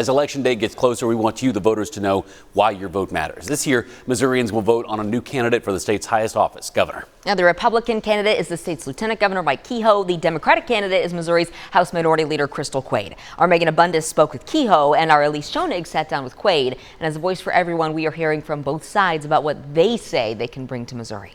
As Election Day gets closer, we want you, the voters, to know why your vote matters. This year, Missourians will vote on a new candidate for the state's highest office, governor. Now, the Republican candidate is the state's Lieutenant Governor Mike Kehoe. The Democratic candidate is Missouri's House Minority Leader Quade. Our Megan Abundis spoke with Kehoe, and our Elise Schoenig sat down with Quade. And as a voice for everyone, we are hearing from both sides about what they say they can bring to Missouri.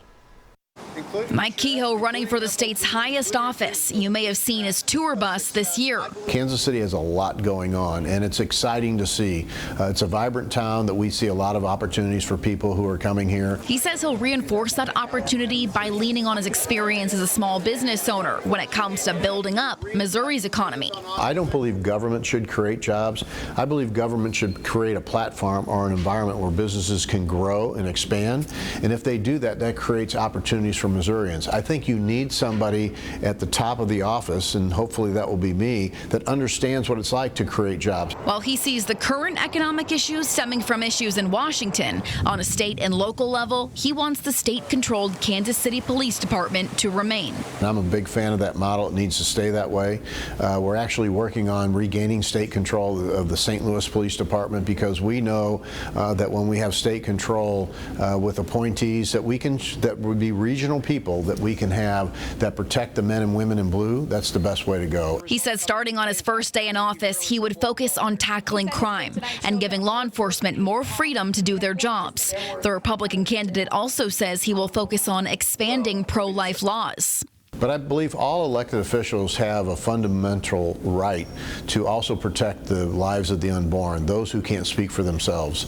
Mike Kehoe running for the state's highest office. You may have seen his tour bus this year. Kansas City has a lot going on, and it's exciting to see. It's a vibrant town that we see a lot of opportunities for people who are coming here. He says he'll reinforce that opportunity by leaning on his experience as a small business owner when it comes to building up Missouri's economy. I don't believe government should create jobs. I believe government should create a platform or an environment where businesses can grow and expand. And if they do that, that creates opportunities for Missourians. I think you need somebody at the top of the office, and hopefully that will be me, that understands what it's like to create jobs. While he sees the current economic issues stemming from issues in Washington, on a state and local level, he wants the state-controlled Kansas City Police Department to remain. I'm a big fan of that model. It needs to stay that way. We're actually working on regaining state control of the St. Louis Police Department, because we know that when we have state control with appointees that would be regional people that we can have that protect the men and women in blue, that's the best way to go. He says starting on his first day in office, he would focus on tackling crime and giving law enforcement more freedom to do their jobs. The Republican candidate also says he will focus on expanding pro-life laws. But I believe all elected officials have a fundamental right to also protect the lives of the unborn, those who can't speak for themselves.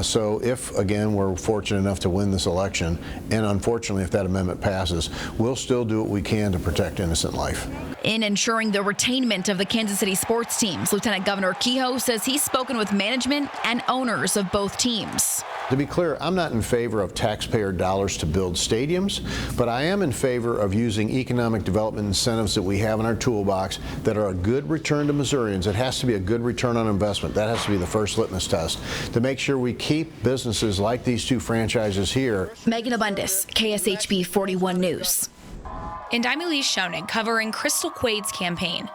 So if, again, we're fortunate enough to win this election, and unfortunately if that amendment passes, we'll still do what we can to protect innocent life. In ensuring the retainment of the Kansas City sports teams, Lieutenant Governor Kehoe says he's spoken with management and owners of both teams. To be clear, I'm not in favor of taxpayer dollars to build stadiums, but I am in favor of using economic development incentives that we have in our toolbox that are a good return to Missourians. It has to be a good return on investment. That has to be the first litmus test to make sure we keep businesses like these two franchises here. Megan Abundis, KSHB 41 News. And I'm Elise Schoenig, covering Quade's campaign.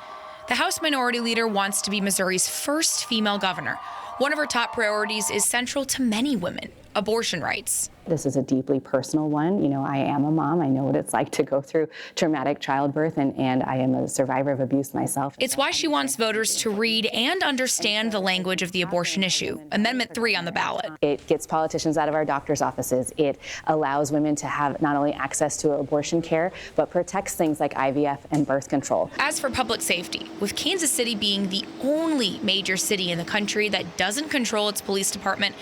The House Minority Leader wants to be Missouri's first female governor. One of her top priorities is central to many women: abortion rights. This is a deeply personal one. You know, I am a mom. I know what it's like to go through traumatic childbirth, and I am a survivor of abuse myself. It's why she wants voters to read and understand the language of the abortion issue. Amendment 3 on the ballot. It gets politicians out of our doctors' offices. It allows women to have not only access to abortion care, but protects things like IVF and birth control. As for public safety, with Kansas City being the only major city in the country that doesn't control its police department,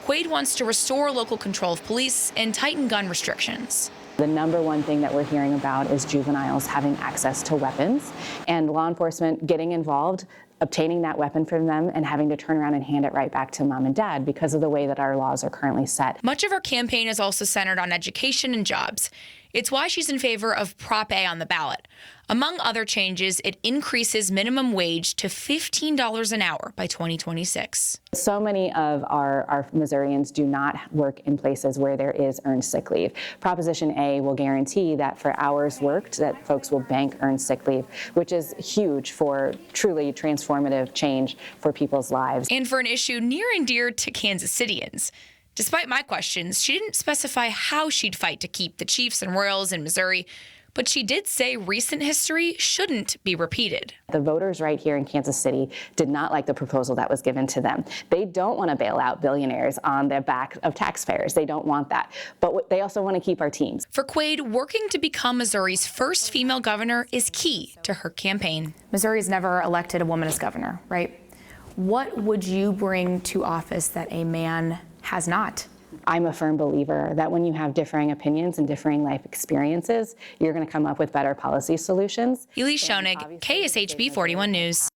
Quade wants to restore local control of police and tighten gun restrictions. The number one thing that we're hearing about is juveniles having access to weapons, and law enforcement getting involved, obtaining that weapon from them and having to turn around and hand it right back to mom and dad because of the way that our laws are currently set. Much of her campaign is also centered on education and jobs. It's why she's in favor of Prop A on the ballot. Among other changes, it increases minimum wage to $15 an hour by 2026. So many of our Missourians do not work in places where there is earned sick leave. Proposition A will guarantee that for hours worked, that folks will bank earned sick leave, which is huge for truly transformative change for people's lives. And for an issue near and dear to Kansas Cityans. Despite my questions, she didn't specify how she'd fight to keep the Chiefs and Royals in Missouri, but she did say recent history shouldn't be repeated. The voters right here in Kansas City did not like the proposal that was given to them. They don't want to bail out billionaires on the back of taxpayers. They don't want that. But they also want to keep our teams. For Quade, working to become Missouri's first female governor is key to her campaign. Missouri's never elected a woman as governor, right? What would you bring to office that a man has not? I'm a firm believer that when you have differing opinions and differing life experiences, you're going to come up with better policy solutions. Elise Schoenig, KSHB 41 News.